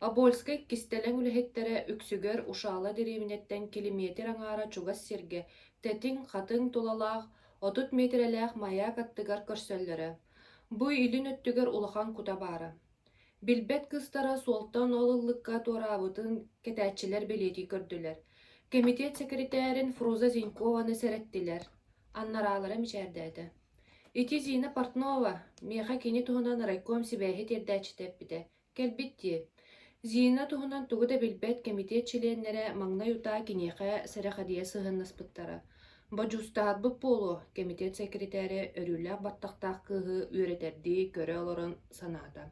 Обольскай кистелен үлэхеттере үксүгөр ушаала дириминеттен километр аңаара чугас сирге, тетиң хатың тулалаах, отут метрелээх маяк аттыгар көрсөллөрө. Бу илин өттүгөр улахан кута баара. Билбет кыстара суолтан олыллыкка туараабытын кетээчилер билети көрдүлөр. Комитет секретарин Фруза Зинькованы сереттилер. Аннараалара мичээрдээди. Ити Зина Портнова, меха кини туһунан райком сибэһи тирдээчитеппите. Келбитти. Зина туһунан тугуда билбет комитет членнере маңнай утаа киниэхэ сэрэхадия сыһыннаспыттара. Бажустаат болу комитет секретари өрүлээх баттахтаах кыыһы үөрэтердии көрө олорон санаата.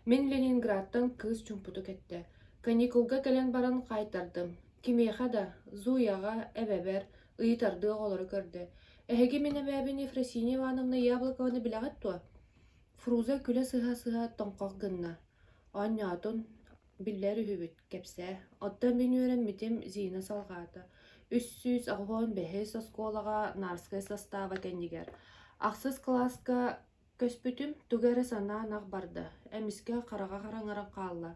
Мен Ленинградтан кыыс чумпуту кетте. Каникулга келен баран кайтардым. Кимиэхэ да зуяга эбебер ыйытардыы оҕолору көрдө. Эһиги мен эбээбин Ефросинья Ивановна Яблокованы билэҕит туа. Фруза күлэ сыһа тоҥхох гынна. Оонньоотун биллэр үһүбүт кэпсээ. Оттон мен үөрэммитим Зина салгаата. Үссүүс оҕоон бэһис оскуолаҕа нарскай состава кэннигэр. Ахсыс класска көспүтүм тугары санаа нах барда. Эмиске хараға хараҥаран хаалла.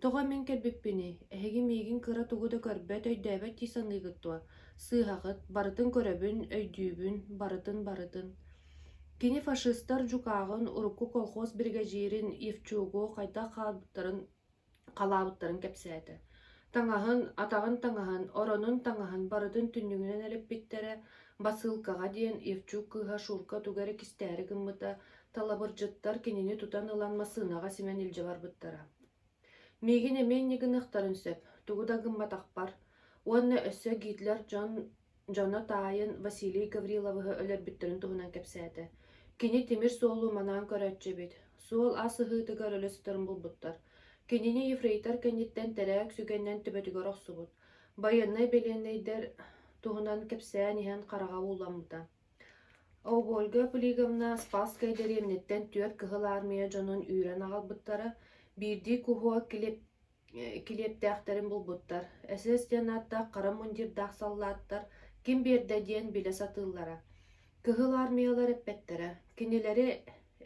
Тоҕо мен кэлбиппини. Эһиги миигин кыра тугуда көрбөт өйдөөбөт тиисаҥҥыйгыт туа. Сыыһаҕыт, барытын көрөбүн, өйдүүбүн, барытын. Кини фашисттар жукаагын урукку колхоз бригадирин Евчугу хайда халаабыттарын кэпсээти. Таҥаһын, атаҕын таҥаһын, оронун таҥаһын барытын түннүҥүнэн элиппиттерэ басыылкаҕа диэн Евчуг кыыһа шуурка тугары кистээри гыммыта талабырдьыттар кинини тутан ылан масыынаҕа симэн илдьэ барбыттара. Миигин эмиэнни гыныахтарын сөп, тугуда гымматахпар. Уонна өссө Гитлер Дьоно таайын Василий Гавриловыһы өлөрбүттөрүн туһунан кэпсээти. Кини тимир суолу манаан көрөөччүбит. Суол ас ыһыытыгар өлөстөрүн булбуттар. Кинини ефрейтор кэнниттэн тэрээк сүгэннэн төбөтүгөр охсубут. Байыннай белиэннэйдэр туһунан кэпсээн иһэн хараҕа ууламмыта. Ольга Полиговна Спасскай дэриэмниттэн түөт кыһыл армия дьонун үүрэн аҕалбыттара, биирди куһуа килиэптээхтэрин булбуттар. СС диэннааттаах хара мундирдаах саллааттар, ким биэрдэ диэн билэ сатыыллара. Кыһыл армиялар эппэттерэ, кинилэри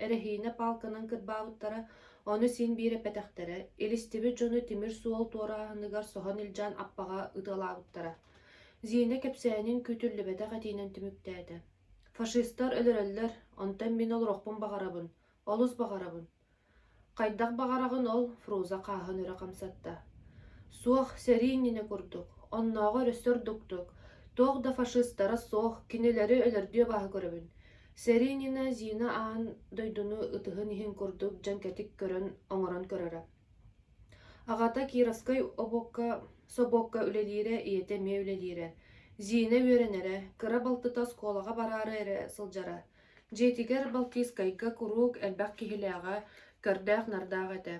эрэһиинэ палканан кырбаабыттара, ону син биирэппэтэхтэрэ, илистибит дьону тимир суол туорааһыныгар соһон илдьаан аппаҕа ыталаабыттара. Зина кэпсээнин күтүрлүбэтэх этиинэн түмүктээдэ. Фашисттар өлөрөллөр, онтон мин олорохпун баҕарабын, олус баҕарабын. Хайдах баҕараҕын ол Фруза хааһын өрө хамсатта. Суох сэрииннине курдук, оннооҕо өрөстөрдуктук. Туох да фашисттара суох, кинилэри өлөрдүө бааһы көрөбүн. Сэрииннина Зина аан дойдуну ытыһын иһин курдук дьон кэтик көрөн оҥорон көрөрө. Аҕата Кировскай собокка үлэлиирэ ийэтэ миэ үлэлиирэ. Зина үөрэнэрэ, кыра балтыта оскуолаҕа бараары эрэ сылдьара. Дьиэтигэр Балтийскайга курук элбэх киһилээҕэ көрдөөх нардаах этэ.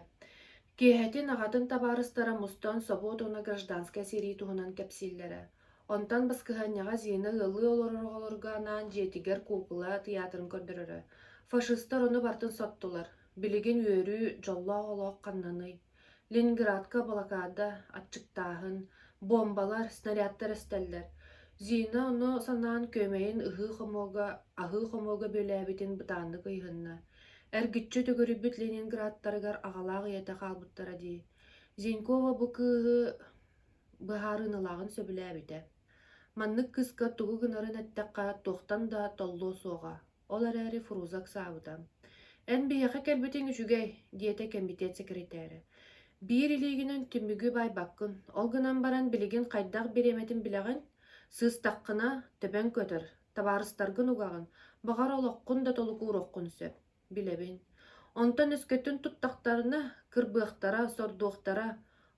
Киэһэтин аҕатын табаарыстара мустон собуотуна гражданская сирии туһунан кэпсииллэрэ. Онтан баскыһанньаҕа Зина ылыы олорорҕолоргаанан дьиэтигэр куупула театрын көрдөрөрө. Фашисттар ону бартын соттулар. Билигин үөрүү дьоллоох-олоох ханнаный. Ленинградка блокада атчыктааһын, бомбалар, снарядтар эстэллэр. Зина ону санаан көмэйин аһыы хомуога бөлээбитин бытаанны кыйһынна. Эргиччи түгөрүбүт Ленинградтарыгар аҕалаах ийэтэ хаалбыттара дии. Зинькова бу кыыһы быһаарыыналааҕын сөбүлээбитэ. Маннык кыска тугу гынарын эттэххэ туохтан да толлуу суоҕа. Ол эрээри Фрузак саабыта. Эн биһэхэ кэлбитиҥ үчүгэй, диэтэ комитет секретары. Биир илиигинэн түмүгү байбаккын, ол гынан баран билигин хайдах бириэметин билэҕин, сыыстаххына төбөн көтөр, табаарыстаргын угаҕын, баҕар олоххун да толукууроххун сөп. Билебин. Онтон өскөтүн туттахтарына, кырбыахтара, сордуохтара,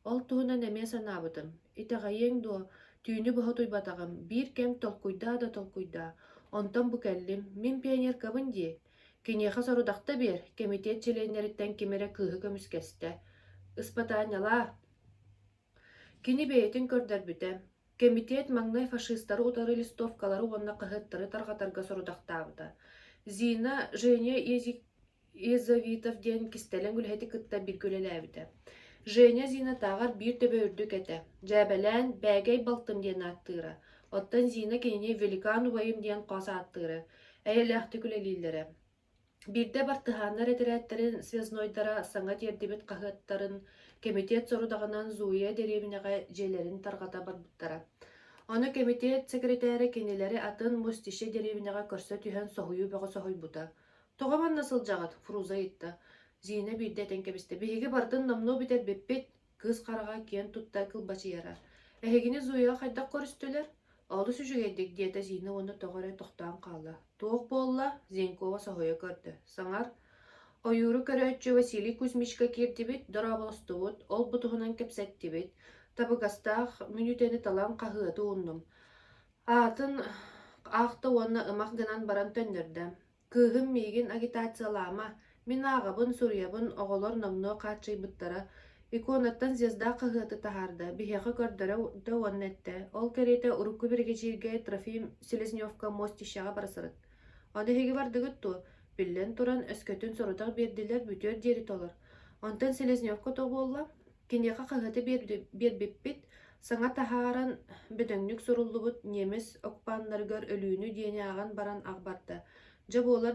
ол туһунан эмиэ санаабытым. Итэҕэйиэҥ дуо, түүнү бөһө туйбатаҕым, биир кэм толкуйдаа. Онтон бу кэллим, мин пионеркабын дии. Киниэхэ сорудахта биэр, комитет членнериттэн кимэрэ кыыһы көмүскэстэ. Испытааньалаа. Кини бэйэтин көрдөрбүтэ. Комитет маңнай фашисттары утары листовкалары уонна кыһыттары тарҕатарга сорудахтаабыта. Зина Женя Езавитов диэн кистэлэн үлэһэти кытта биргүлэлээбитэ. Женя Зина тааҕар биир төбө үрдүк этэ. Дьээбэлээн бээгэй балтым диэн ааттыыра. Оттон Зина кинини великан убайым диэн хоса ааттыыра. Эйэлээхти күлэлииллэрэ. Бирдэ бартыһааннар этэрээттэрин связнойдара саҥа тиэрдибит хаһыаттарын Комитет сорудағынан Зуя деревняға желерин тарғата барбыттара. Оны комитет секретары кенелері атын Мустише деревняға көрсө түйен соғую бағы соғой бұта. Тоғаман насыл жағат, Фруза етті. Зейіне бейді тәнкебісті. Бейге бардын намну бітер беппет, кыз қараға кен тұтта кылбачы яра. Әхегіне Зуя қайдақ көрістілер? Олы сүжігедік деді Зейіне оны тоғыры тоқтан қалды. Тоқ болла Зенкова соғойы көрді. Саңар, ойуру көрөтчі Василий Кузьмичка кертібет, дұрабылыстыбыт, ол бұтығынан кепсәттібет. Табыгастақ мүнүтені талан қағыды ондым. Атын ақты онына ымақ гынан баран төннерді. Кығым мейген агитациялама, мен ағабын, сурьябын, оғылар намны қатшай бұттара, иконаттан звезда қағыды тахарды, бихеға көрдірі да оннетті. Ол керейті ұрыққы бірге жерге Трофим Селезневка Мостишаға барасырыд. Ады хеге бардығытту, білден тұран өскөтін сорудақ берділер бүтер дері толыр. Онтан Селезневка тоғы олла, кенеға қағыды бербеппет, саңа тахаран бөдөңнік сұрулы бұд немес окпанларғар өлүүнү дейіне аған баран ағбарды. Жабы олар